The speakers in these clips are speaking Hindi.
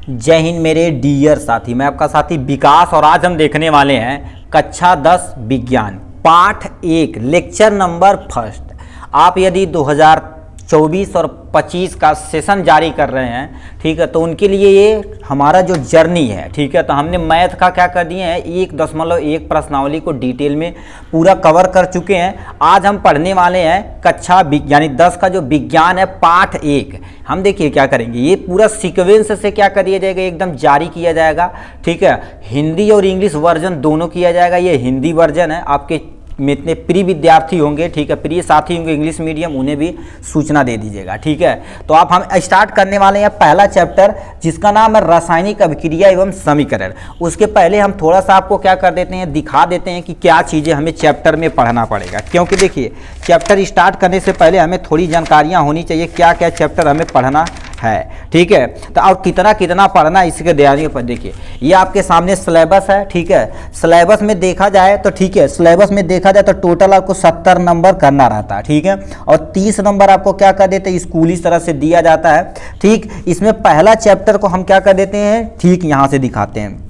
जय हिंद मेरे डियर साथी, मैं आपका साथी विकास और आज हम देखने वाले हैं कक्षा 10 विज्ञान पाठ 1 लेक्चर नंबर फर्स्ट। आप यदि 2024 और 25 का सेशन जारी कर रहे हैं, ठीक है, तो उनके लिए ये हमारा जो जर्नी है, ठीक है, तो हमने मैथ का क्या कर दिए हैं 1.1 प्रश्नावली को डिटेल में पूरा कवर कर चुके हैं। आज हम पढ़ने वाले हैं कक्षा यानी 10 का जो विज्ञान है पाठ 1। हम देखिए क्या करेंगे, ये पूरा सीक्वेंस से क्या करिए जाएगा, एकदम जारी किया जाएगा, ठीक है। हिंदी और इंग्लिश वर्जन दोनों किया जाएगा। ये हिंदी वर्जन है, आपके में इतने प्रिय विद्यार्थी होंगे, ठीक है, प्रिय साथी होंगे इंग्लिश मीडियम, उन्हें भी सूचना दे दीजिएगा, ठीक है। तो आप हम स्टार्ट करने वाले हैं पहला चैप्टर जिसका नाम है रासायनिक अभिक्रिया एवं समीकरण। उसके पहले हम थोड़ा सा आपको क्या कर देते हैं, दिखा देते हैं कि क्या चीज़ें हमें चैप्टर में पढ़ना पड़ेगा, क्योंकि देखिए चैप्टर स्टार्ट करने से पहले हमें थोड़ी जानकारियाँ होनी चाहिए क्या क्या चैप्टर हमें पढ़ना है, ठीक है। तो और कितना कितना पढ़ना इसके ध्यान पर देखिए, ये आपके सामने सिलेबस है, ठीक है। सिलेबस में देखा जाए तो ठीक है, सिलेबस में देखा जाए तो टोटल आपको 70 नंबर करना रहता है, ठीक है। और 30 नंबर आपको क्या कर देते हैं, स्कूल इस तरह से दिया जाता है, ठीक। इसमें पहला चैप्टर को हम क्या कर देते हैं, ठीक यहाँ से दिखाते हैं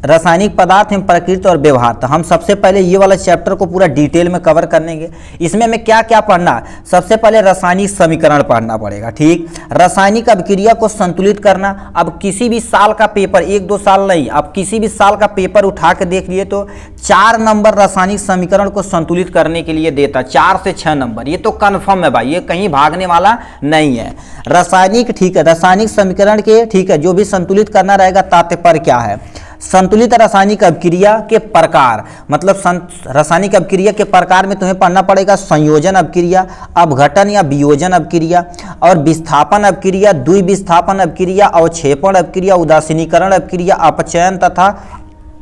रासायनिक पदार्थ एवं प्रकृति और व्यवहार। तो हम सबसे पहले ये वाला चैप्टर को पूरा डिटेल में कवर करेंगे। इसमें हमें क्या क्या पढ़ना, सबसे पहले रासायनिक समीकरण पढ़ना पड़ेगा, ठीक। रासायनिक अभिक्रिया को संतुलित करना। अब किसी भी साल का पेपर, 1-2 साल नहीं, अब किसी भी साल का पेपर उठा के देख लिए तो 4 नंबर रासायनिक समीकरण को संतुलित करने के लिए देता, 4 से 6 नंबर। ये तो कन्फर्म है भाई, ये कहीं भागने वाला नहीं है। रासायनिक, ठीक है, रासायनिक समीकरण के, ठीक है, जो भी संतुलित करना रहेगा तात्पर्य क्या है, संतुलित रासायनिक अभिक्रिया के प्रकार, मतलब रासायनिक अभिक्रिया के प्रकार में तुम्हें पढ़ना पड़ेगा संयोजन अभिक्रिया, अपघटन या वियोजन अभिक्रिया, और विस्थापन अभिक्रिया, द्विविस्थापन अभिक्रिया, अवक्षेपण अभिक्रिया, उदासीनीकरण अभिक्रिया, अपचयन तथा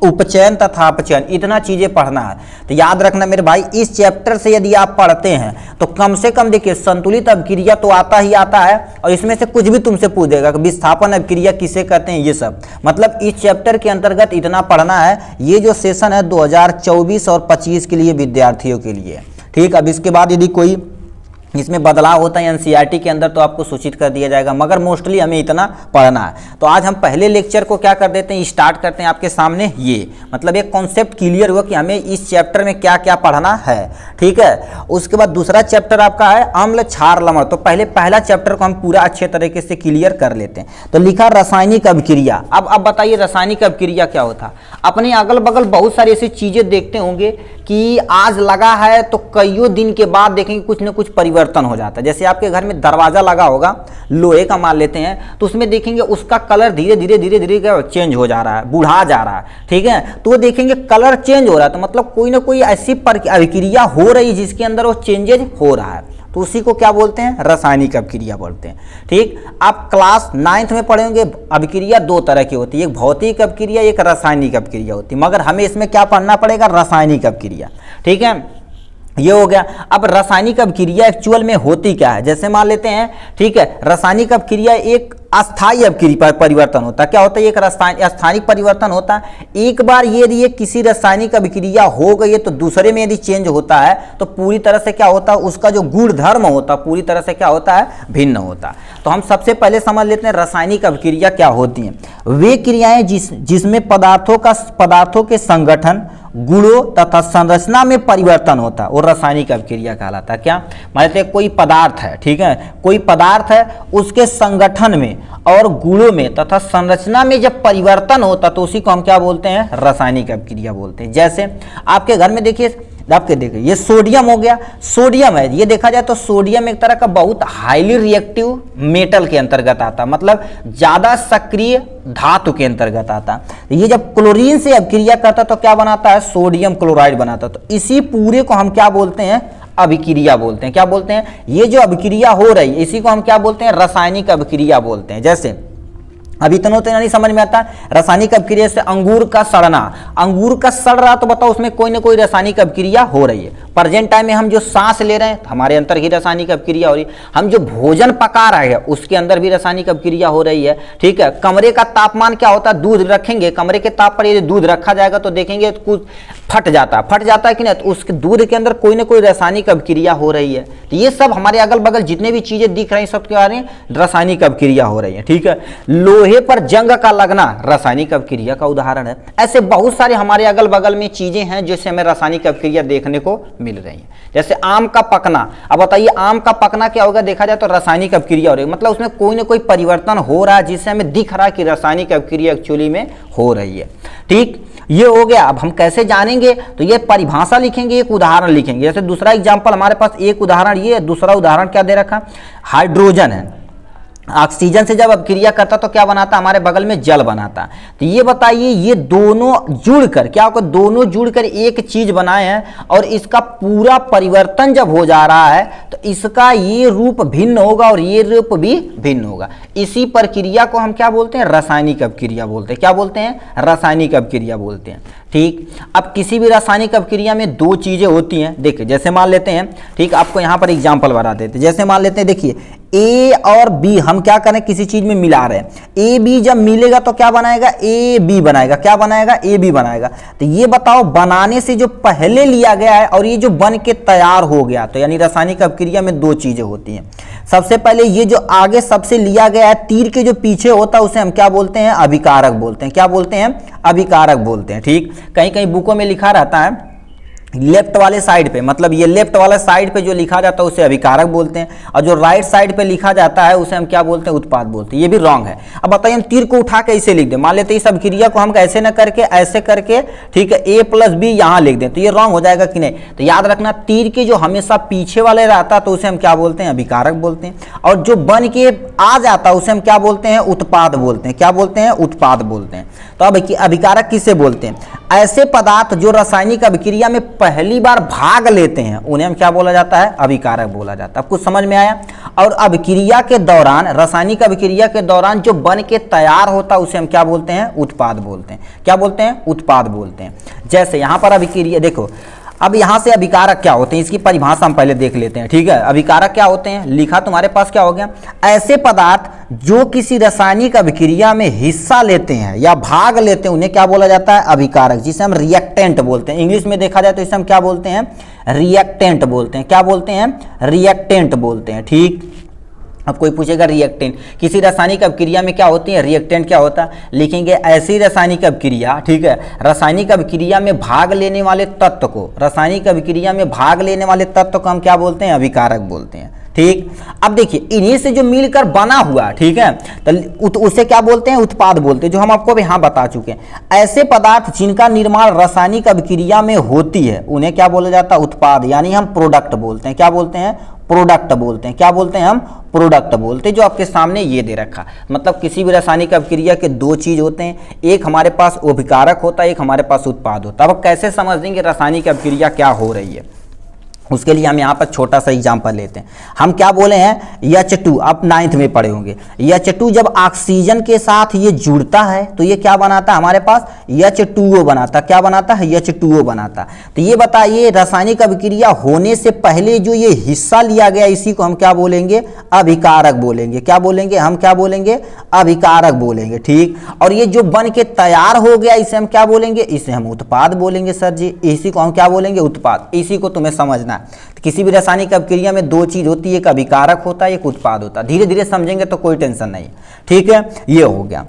उपचयन तथा अपचयन। इतना चीजें पढ़ना है। तो याद रखना मेरे भाई, इस चैप्टर से यदि आप पढ़ते हैं तो कम से कम देखिए संतुलित अभिक्रिया तो आता ही आता है, और इसमें से कुछ भी तुमसे पूछ देगा कि विस्थापन अभिक्रिया किसे कहते हैं, ये सब। मतलब इस चैप्टर के अंतर्गत इतना पढ़ना है। ये जो सेशन है 2024 और 25 के लिए विद्यार्थियों के लिए, ठीक। अब इसके बाद यदि कोई इसमें बदलाव होता है एनसीईआरटी के अंदर तो आपको सूचित कर दिया जाएगा, मगर मोस्टली हमें इतना पढ़ना है। तो आज हम पहले लेक्चर को क्या कर देते हैं, स्टार्ट करते हैं आपके सामने। ये मतलब एक कॉन्सेप्ट क्लियर हुआ कि हमें इस चैप्टर में क्या क्या पढ़ना है, ठीक है। उसके बाद दूसरा चैप्टर आपका है अम्ल क्षार लवण। तो पहले पहला चैप्टर को हम पूरा अच्छे तरीके से क्लियर कर लेते हैं। तो लिखा रासायनिक अभिक्रिया। अब बताइए रासायनिक अभिक्रिया क्या होता है। अपने अगल बगल बहुत सारी ऐसी चीजें देखते होंगे कि आज लगा है तो कईयों दिन के बाद देखेंगे कुछ न कुछ परिवर्तन हो जाता है। जैसे आपके घर में दरवाजा लगा होगा, लोहे का मान लेते हैं, तो उसमें देखेंगे उसका कलर धीरे धीरे चेंज हो जा रहा है, बुढ़ा जा रहा है, ठीक है। तो देखेंगे कलर चेंज हो रहा है, तो मतलब कोई ना कोई ऐसी अभिक्रिया हो रही है जिसके अंदर वो चेंजेज हो रहा है, तो उसी को क्या बोलते हैं, रासायनिक अभिक्रिया बोलते हैं, ठीक। आप क्लास 9th में पढ़ेंगे अभिक्रिया 2 तरह की होती है, एक भौतिक अभिक्रिया, एक रासायनिक अभिक्रिया होती है, मगर हमें इसमें क्या पढ़ना पड़ेगा, रासायनिक अभिक्रिया, ठीक है। ये हो गया। अब रासायनिक अभिक्रिया एक्चुअल में होती क्या है, जैसे मान लेते हैं, ठीक है, रासायनिक अभिक्रिया एक अस्थायी अभिक्रिया परिवर्तन होता है। क्या होता है, एक स्थानिक परिवर्तन होता है। एक बार ये किसी रासायनिक अभिक्रिया हो गई है तो दूसरे में यदि चेंज होता है तो पूरी तरह से क्या होता है, उसका जो गुण धर्म होता है पूरी तरह से क्या होता है, भिन्न होता है। तो हम सबसे पहले समझ लेते हैं रासायनिक अभिक्रिया क्या होती हैं। वे क्रियाएं जिसमें पदार्थों के संगठन, गुणों तथा संरचना में परिवर्तन होता है वो रासायनिक अभिक्रिया कहलाता है। क्या मतलब कोई पदार्थ है, ठीक है, कोई पदार्थ है, उसके संगठन में और गुणों में तथा संरचना में जब परिवर्तन होता तो उसी को हम क्या बोलते हैं, रासायनिक अभिक्रिया बोलते हैं। जैसे आपके घर में देखिए, ये सोडियम हो गया, सोडियम है, ये देखा जाए तो सोडियम एक तरह का बहुत हाईली रिएक्टिव मेटल के अंतर्गत आता, मतलब ज्यादा सक्रिय धातु के अंतर्गत आता। ये जब क्लोरीन से अभिक्रिया करता तो क्या बनाता है, सोडियम क्लोराइड बनाता। तो इसी पूरे को हम क्या बोलते हैं, अभिक्रिया बोलते हैं। क्या बोलते हैं, ये जो अभिक्रिया हो रही है इसी को हम क्या बोलते हैं, रासायनिक अभिक्रिया बोलते हैं। जैसे अभी इतना तो नहीं समझ में आता। रासायनिक अभिक्रिया से अंगूर का सड़ना, अंगूर का सड़ रहा तो बताओ उसमें कोई ना कोई रासायनिक अभिक्रिया हो रही है। प्रेजेंट टाइम में हम जो सांस ले रहे हैं हमारे अंदर ही रासायनिक अभिक्रिया हो रही है। हम जो भोजन पका रहे हैं उसके अंदर भी रासायनिक अभिक्रिया हो रही है। ठीक है, कमरे का तापमान क्या होता है, दूध रखेंगे, कमरे के ताप पर यदि दूध रखा जाएगा तो देखेंगे कुछ फट जाता है कि नहीं, तो उसके दूध के अंदर कोई ना कोई रासायनिक अभिक्रिया हो रही है। तो ये सब हमारे अगल बगल जितने भी चीजें दिख रही हैं सब क्या रही हैं, रासायनिक अभिक्रिया हो रही है। ठीक है, लोहे पर जंग का लगना रासायनिक अभिक्रिया का उदाहरण है। ऐसे बहुत सारे हमारे अगल बगल में चीजें हैं जिससे हमें रासायनिक अभिक्रिया देखने को मिल रही है। जैसे आम का पकना, अब बताइए आम का पकना क्या होगा, देखा जाए तो रासायनिक अभिक्रिया हो रही है, मतलब उसमें कोई ना कोई परिवर्तन हो रहा है जिससे हमें दिख रहा है कि रासायनिक अभिक्रिया एक्चुअली में हो रही है। ठीक, ये हो गया। अब हम कैसे जानेंगे, तो ये परिभाषा लिखेंगे, एक उदाहरण लिखेंगे। जैसे दूसरा एग्जांपल हमारे पास एक उदाहरण ये, दूसरा उदाहरण क्या दे रखा, हाइड्रोजन है, ऑक्सीजन से जब अभिक्रिया करता तो क्या बनाता, हमारे बगल में जल बनाता। तो ये बताइए ये दोनों जुड़कर क्या होगा, दोनों जुड़कर एक चीज बनाए हैं और इसका पूरा परिवर्तन जब हो जा रहा है तो इसका ये रूप भिन्न होगा और ये रूप भी भिन्न होगा। इसी प्रक्रिया को हम क्या बोलते हैं, रासायनिक अभिक्रिया बोलते हैं। क्या बोलते हैं, रासायनिक अभिक्रिया बोलते हैं। ठीक, अब किसी भी रासायनिक अभिक्रिया में दो चीजें होती हैं। देखिए जैसे मान लेते हैं, ठीक, आपको यहाँ पर एग्जाम्पल बता देते हैं। जैसे मान लेते हैं, देखिए ए और बी हम क्या करें, किसी चीज में मिला रहे हैं, ए बी जब मिलेगा तो क्या बनाएगा, ए बी बनाएगा। क्या बनाएगा, ए बी बनाएगा। तो ये बताओ बनाने से जो पहले लिया गया है और ये जो बन के तैयार हो गया, तो यानी रासायनिक अभिक्रिया में दो चीजें होती हैं। सबसे पहले ये जो आगे सबसे लिया गया है, तीर के जो पीछे होता है उसे हम क्या बोलते हैं, अभिकारक बोलते हैं। क्या बोलते हैं, अभिकारक बोलते हैं। ठीक, कहीं कहीं बुकों में लिखा रहता है लेफ्ट वाले साइड पे, मतलब ये लेफ्ट वाला साइड पे जो लिखा जाता है उसे अभिकारक बोलते हैं, और जो राइट साइड पे लिखा जाता है उसे हम क्या बोलते हैं, उत्पाद बोलते हैं। ये भी रॉन्ग है। अब बताइए हम तीर को उठा के इसे लिख दें, मान लेते हैं इस अभिक्रिया को हम ऐसे न करके ऐसे करके, ठीक है, ए प्लस बी यहाँ लिख दें, तो ये रॉन्ग हो जाएगा कि नहीं। तो याद रखना तीर के जो हमेशा पीछे वाले रहता तो उसे हम क्या बोलते हैं, अभिकारक बोलते हैं, और जो बन के आ जाता उसे हम क्या बोलते हैं, उत्पाद बोलते हैं। क्या बोलते हैं, उत्पाद बोलते हैं। तो अब अभिकारक किसे बोलते हैं, ऐसे पदार्थ जो रासायनिक अभिक्रिया में पहली बार भाग लेते हैं उन्हें हम क्या बोला जाता है, अभिकारक बोला जाता है। अब कुछ समझ में आया। और अभिक्रिया के दौरान, रासायनिक अभिक्रिया के दौरान जो बन के तैयार होता है उसे हम क्या बोलते हैं, उत्पाद बोलते हैं। क्या बोलते हैं, उत्पाद बोलते हैं। जैसे यहां पर अभिक्रिया देखो, अब यहां से अभिकारक क्या होते हैं इसकी परिभाषा हम पहले देख लेते हैं। ठीक है, अभिकारक क्या होते हैं, लिखा तुम्हारे पास क्या हो गया, ऐसे पदार्थ जो किसी रासायनिक अभिक्रिया में हिस्सा लेते हैं या भाग लेते हैं उन्हें क्या बोला जाता है, अभिकारक, जिसे हम रिएक्टेंट बोलते हैं। इंग्लिश में देखा जाए तो इसे हम क्या बोलते हैं, रिएक्टेंट बोलते हैं। क्या बोलते हैं, रिएक्टेंट बोलते हैं। ठीक, अब कोई पूछेगा रिएक्टेंट किसी रासायनिक अभिक्रिया में क्या होती है, रिएक्टेंट क्या होता है, लिखेंगे ऐसी रासायनिक अभिक्रिया, ठीक है, रासायनिक अभिक्रिया में भाग लेने वाले तत्व को, रासायनिक अभिक्रिया में भाग लेने वाले तत्व को हम क्या बोलते हैं, अभिकारक बोलते हैं। ठीक, अब देखिए इन्हीं से जो मिलकर बना हुआ, ठीक है, तो उसे क्या बोलते हैं, उत्पाद बोलते हैं, जो हम आपको यहाँ बता चुके हैं। ऐसे पदार्थ जिनका निर्माण रासायनिक अभिक्रिया में होती है उन्हें क्या बोला जाता है, उत्पाद, यानी हम प्रोडक्ट बोलते हैं। क्या बोलते हैं, प्रोडक्ट बोलते हैं। क्या बोलते हैं, हम प्रोडक्ट बोलते हैं। जो आपके सामने ये दे रखा, मतलब किसी भी रासायनिक अभिक्रिया के दो चीज होते हैं, एक हमारे पास अभिकारक होता है, एक हमारे पास उत्पाद होता है। अब कैसे समझ देंगे रासायनिक अभिक्रिया क्या हो रही है, उसके लिए हम यहाँ पर छोटा सा एग्जांपल लेते हैं। हम क्या बोले हैं, H2, आप 9th में पढ़े होंगे। H2 जब ऑक्सीजन के साथ ये जुड़ता है तो ये क्या बनाता है, हमारे पास H2O बनाता। क्या बनाता है, H2O बनाता। तो ये बताइए रासायनिक अभिक्रिया होने से पहले जो ये हिस्सा लिया गया इसी को हम क्या बोलेंगे, अभिकारक बोलेंगे। क्या बोलेंगे, हम क्या बोलेंगे, अभिकारक बोलेंगे। ठीक, और ये जो बन के तैयार हो गया इसे हम क्या बोलेंगे, इसे हम उत्पाद बोलेंगे। सर जी इसी को हम क्या बोलेंगे, उत्पाद। इसी को तुम्हें समझना। तो किसी भी रासायनिक अभिक्रिया में दो चीज होती है, एक अभिकारक होता है, एक उत्पाद होता है। धीरे धीरे समझेंगे तो कोई टेंशन नहीं। ठीक है, ये हो गया।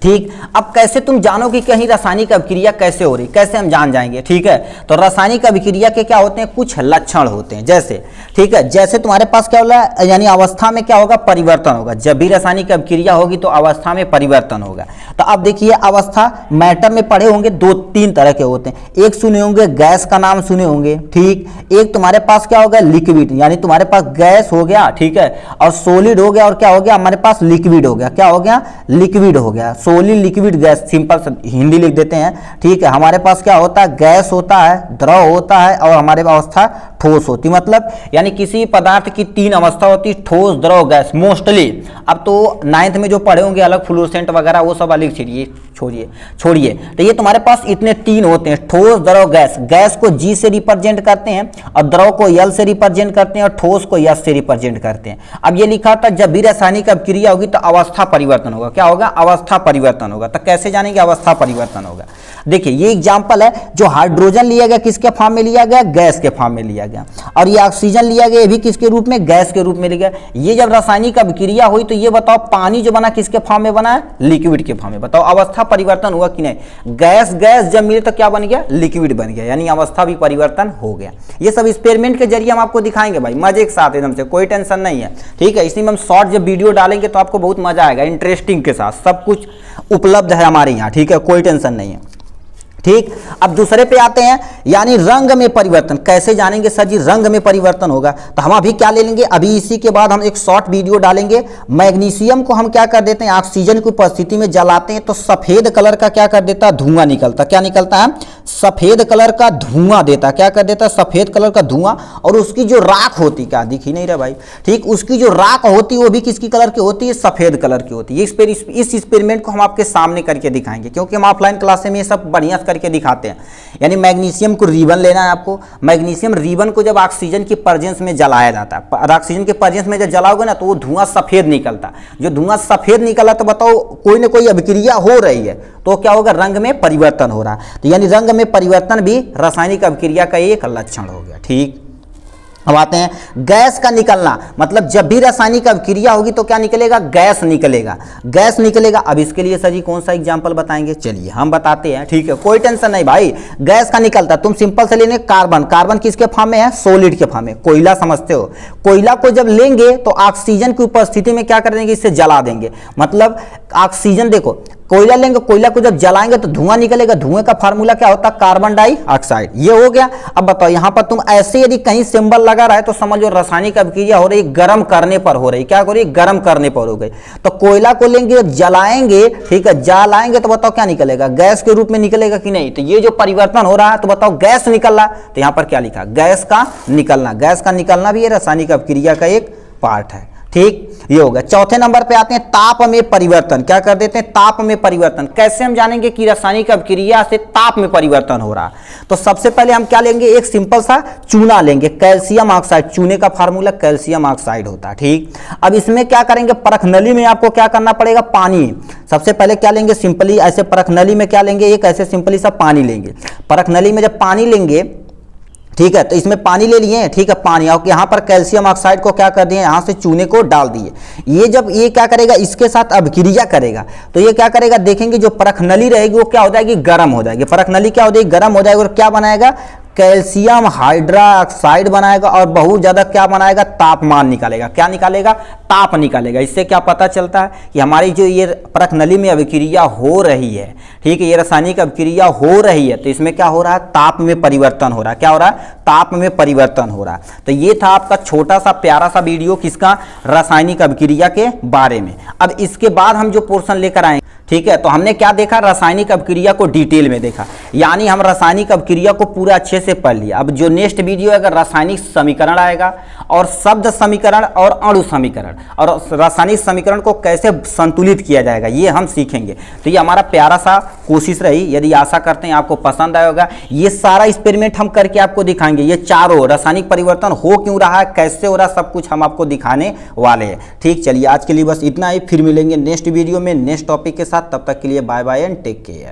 ठीक, अब कैसे तुम जानोगे कि कहीं रासायनिक अभिक्रिया कैसे हो रही, कैसे हम जान जाएंगे। ठीक है, तो रासायनिक अभिक्रिया के क्या होते हैं, कुछ लक्षण होते हैं। जैसे, ठीक है, जैसे तुम्हारे पास क्या होगा, यानी अवस्था में क्या होगा, परिवर्तन होगा। जब भी रासायनिक अभिक्रिया होगी तो अवस्था में परिवर्तन होगा। तो अब देखिए अवस्था मैटर में पढ़े होंगे, दो तीन तरह के होते हैं। एक सुने होंगे गैस का नाम सुने होंगे। ठीक, एक तुम्हारे पास क्या होगा, लिक्विड, यानी तुम्हारे पास गैस हो गया, ठीक है, और सॉलिड हो गया, और क्या हो गया हमारे पास, लिक्विड हो गया। क्या हो गया, लिक्विड हो गया। Solid liquid gas, simple Hindi लिख देते हैं, ठीक है। हमारे पास क्या होता है, गैस होता है, द्रव होता है और हमारे अवस्था ठोस होती, मतलब यानी किसी पदार्थ की 3 अवस्था होती है, ठोस, द्रव, गैस मोस्टली। अब तो 9th में जो पढ़े होंगे अलग फ्लोरोसेंट वगैरह वो सब अलग छोड़िए। तो ये तुम्हारे पास इतने 3 होते हैं, ठोस, द्रव, गैस। गैस को G से रिप्रेजेंट करते हैं और द्रव को L से रिप्रेजेंट करते हैं और ठोस को S से रिप्रेजेंट करते हैं। अब ये लिखा था जब भी रासायनिक अभिक्रिया होगी तो अवस्था परिवर्तन होगा। क्या होगा, अवस्था परिवर्तन होगा। तो कैसे जानेंगे अवस्था परिवर्तन होगा, देखिए ये एग्जांपल है, जो हाइड्रोजन लिया गया किसके फॉर्म में लिया गया, गैस के फॉर्म में लिया गया, और ये ऑक्सीजन लिया गया ये भी किसके रूप में, गैस के रूप में लिया गया। ये जब रासायनिक अभिक्रिया हुई तो ये बताओ पानी जो बना किसके फॉर्म में बना है, लिक्विड के फॉर्म में। बताओ अवस्था परिवर्तन हुआ कि नहीं, गैस गैस जब मिले तो क्या बन गया, लिक्विड बन गया, यानी अवस्था भी परिवर्तन हो गया। ये सब एक्सपेरिमेंट के जरिए हम आपको दिखाएंगे भाई, मजे के साथ एकदम से, कोई टेंशन नहीं है, ठीक है। इसी में हम शॉर्ट जब वीडियो डालेंगे तो आपको बहुत मजा आएगा, इंटरेस्टिंग के साथ सब कुछ उपलब्ध है हमारे यहाँ, ठीक है, कोई टेंशन नहीं है, ठीक। अब दूसरे पे आते हैं, यानी रंग में परिवर्तन। कैसे जानेंगे सर जी रंग में परिवर्तन होगा, तो हम अभी क्या ले लेंगे, अभी इसी के बाद हम एक शॉर्ट वीडियो डालेंगे। मैग्नीशियम को हम क्या कर देते हैं, ऑक्सीजन की उपस्थिति में जलाते हैं तो सफेद कलर का क्या कर देता है, धुआं निकलता। क्या निकलता है, सफेद कलर का धुआं देता। क्या कर देता है, सफेद कलर का धुआं। और उसकी जो राख होती, क्या दिख ही नहीं रहा भाई, ठीक, उसकी जो राख होती है वो भी किसकी कलर की होती है, सफेद कलर की होती है। इस एक्सपेरिमेंट को हम आपके सामने करके दिखाएंगे, क्योंकि हम ऑफलाइन क्लास में ये सब बढ़िया करके दिखाते हैं। यानी मैग्नीशियम को रिबन लेना है आपको। मैग्नीशियम रिबन को जब ऑक्सीजन की प्रेजेंस में जलाया जाता है, ऑक्सीजन के प्रेजेंस में जब जलाओगे ना तो वो धुआं सफेद निकलता। जो धुआं सफेद निकला तो बताओ कोई ना कोई अभिक्रिया हो रही है, तो क्या होगा, रंग में परिवर्तन हो रहा है। तो यानी रंग में परिवर्तन भी रासायनिक अभिक्रिया का एक लक्षण हो गया, ठीक। अब आते हैं गैस का निकलना, मतलब जब भी रासायनिक अभिक्रिया होगी तो क्या निकलेगा, गैस निकलेगा, गैस निकलेगा। अब इसके लिए सर जी कौन सा एग्जांपल बताएंगे, चलिए हम बताते हैं, ठीक है, कोई टेंशन नहीं भाई। गैस का निकलता, तुम सिंपल से लेने कार्बन, कार्बन किसके फॉर्म में है, सॉलिड के फॉर्म में। कोयला समझते हो, कोयला को जब लेंगे तो ऑक्सीजन की उपस्थिति में क्या कर देंगे, इससे जला देंगे। मतलब ऑक्सीजन, देखो कोयला लेंगे, कोयला को जब जलाएंगे तो धुआं निकलेगा। धुएं का फार्मूला क्या होता है, कार्बन डाइऑक्साइड। ये हो गया। अब बताओ यहां पर तुम ऐसे यदि कहीं सिंबल लगा रहा है तो समझो रासायनिक अभिक्रिया हो रही, गर्म करने पर हो रही। क्या हो रही, गर्म करने पर हो गई। तो कोयला को लेंगे जलाएंगे, ठीक है, जलाएंगे तो बताओ क्या निकलेगा, गैस के रूप में निकलेगा कि नहीं। तो ये जो परिवर्तन हो रहा है तो बताओ गैस निकल रहा, तो यहां पर क्या लिखा, गैस का निकलना। गैस का निकलना भी ये रासायनिक अभिक्रिया का एक पार्ट है, ठीक। ये होगा। चौथे नंबर पे आते हैं ताप में परिवर्तन। क्या कर देते हैं, ताप में परिवर्तन। कैसे हम जानेंगे कि रासायनिक अभिक्रिया से ताप में परिवर्तन हो रहा, तो सबसे पहले हम क्या लेंगे, एक सिंपल सा चूना लेंगे, कैल्शियम ऑक्साइड। चूने का फार्मूला कैल्शियम ऑक्साइड होता है, ठीक। अब इसमें क्या करेंगे, परख नली में आपको क्या करना पड़ेगा, पानी। सबसे पहले क्या लेंगे, सिंपली ऐसे परख नली में क्या लेंगे, एक ऐसे सिंपली सा पानी लेंगे। परख नली में जब पानी लेंगे, ठीक है, तो इसमें पानी ले लिए, ठीक है, पानी, और यहाँ पर कैल्शियम ऑक्साइड को क्या कर दिए, यहाँ से चूने को डाल दिए। ये जब ये क्या करेगा, इसके साथ अभिक्रिया करेगा तो ये क्या करेगा, देखेंगे जो परख नली रहेगी वो क्या हो जाएगी, गर्म हो जाएगी। परख नली क्या हो जाएगी, गर्म हो जाएगी, और क्या बनाएगा, कैल्शियम हाइड्रोक्साइड बनाएगा, और बहुत ज्यादा क्या बनाएगा, तापमान निकालेगा। क्या निकालेगा, ताप निकालेगा। इससे क्या पता चलता है कि हमारी जो ये परख नली में अभिक्रिया हो रही है, ठीक है, ये रासायनिक अभिक्रिया हो रही है, तो इसमें क्या हो रहा है, ताप में परिवर्तन हो रहा है। क्या हो रहा है, ताप में परिवर्तन हो रहा है। तो ये था आपका छोटा सा प्यारा सा वीडियो किसका, रासायनिक अभिक्रिया के बारे में। अब इसके बाद हम जो पोर्शन लेकर आएंगे, ठीक है, तो हमने क्या देखा, रासायनिक अभिक्रिया को डिटेल में देखा, यानी हम रासायनिक अभिक्रिया को पूरा अच्छे से पढ़ लिया। अब जो नेक्स्ट वीडियो अगर रासायनिक समीकरण आएगा, और शब्द समीकरण और अणु समीकरण, और रासायनिक समीकरण को कैसे संतुलित किया जाएगा ये हम सीखेंगे। तो ये हमारा प्यारा सा कोशिश रही, यदि आशा करते हैं आपको पसंद आया होगा। ये सारा एक्सपेरिमेंट हम करके आपको दिखाएंगे, ये चारों रासायनिक परिवर्तन हो क्यों रहा है, कैसे हो रहा है, सब कुछ हम आपको दिखाने वाले हैं, ठीक। चलिए आज के लिए बस इतना ही, फिर मिलेंगे नेक्स्ट वीडियो में नेक्स्ट टॉपिक के साथ। तब तक के लिए bye bye and take care.